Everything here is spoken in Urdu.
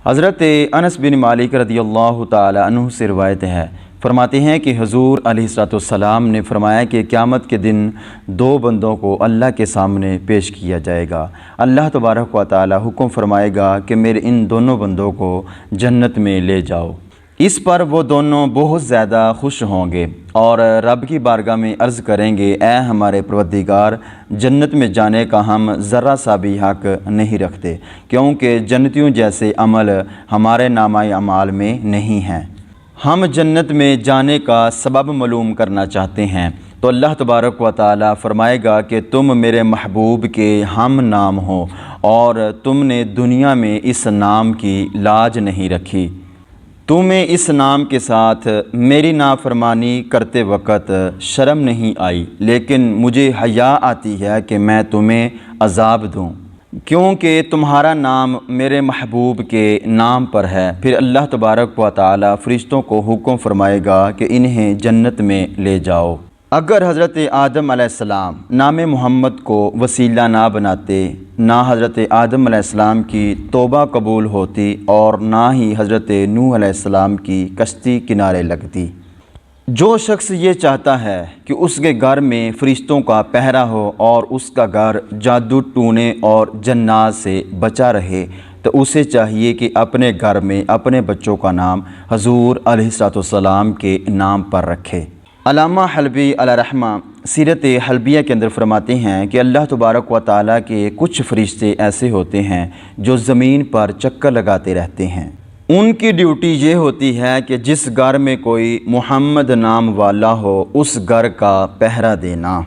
حضرت انس بن مالک رضی اللہ تعالی عنہ سے روایت ہے، فرماتے ہیں کہ حضور علیہ الصلوۃ والسلام نے فرمایا کہ قیامت کے دن دو بندوں کو اللہ کے سامنے پیش کیا جائے گا۔ اللہ تبارک و تعالی حکم فرمائے گا کہ میرے ان دونوں بندوں کو جنت میں لے جاؤ۔ اس پر وہ دونوں بہت زیادہ خوش ہوں گے اور رب کی بارگاہ میں عرض کریں گے، اے ہمارے پروردگار، جنت میں جانے کا ہم ذرہ سا بھی حق نہیں رکھتے، کیونکہ جنتیوں جیسے عمل ہمارے نامہ اعمال میں نہیں ہیں۔ ہم جنت میں جانے کا سبب معلوم کرنا چاہتے ہیں، تو اللہ تبارک و تعالی فرمائے گا کہ تم میرے محبوب کے ہم نام ہو اور تم نے دنیا میں اس نام کی لاج نہیں رکھی۔ تمہیں اس نام کے ساتھ میری نافرمانی کرتے وقت شرم نہیں آئی، لیکن مجھے حیا آتی ہے کہ میں تمہیں عذاب دوں، کیونکہ تمہارا نام میرے محبوب کے نام پر ہے۔ پھر اللہ تبارک و تعالی فرشتوں کو حکم فرمائے گا کہ انہیں جنت میں لے جاؤ۔ اگر حضرت آدم علیہ السلام نام محمد کو وسیلہ نہ بناتے، نہ حضرت آدم علیہ السلام کی توبہ قبول ہوتی اور نہ ہی حضرت نوح علیہ السلام کی کشتی کنارے لگتی۔ جو شخص یہ چاہتا ہے کہ اس کے گھر میں فرشتوں کا پہرا ہو اور اس کا گھر جادو ٹونے اور جنات سے بچا رہے، تو اسے چاہیے کہ اپنے گھر میں اپنے بچوں کا نام حضور علیہ الصلوۃ والسلام کے نام پر رکھے۔ علامہ حلبی علیہ رحمہ سیرت حلبیہ کے اندر فرماتے ہیں کہ اللہ تبارک و تعالیٰ کے کچھ فرشتے ایسے ہوتے ہیں جو زمین پر چکر لگاتے رہتے ہیں۔ ان کی ڈیوٹی یہ ہوتی ہے کہ جس گھر میں کوئی محمد نام والا ہو اس گھر کا پہرا دینا۔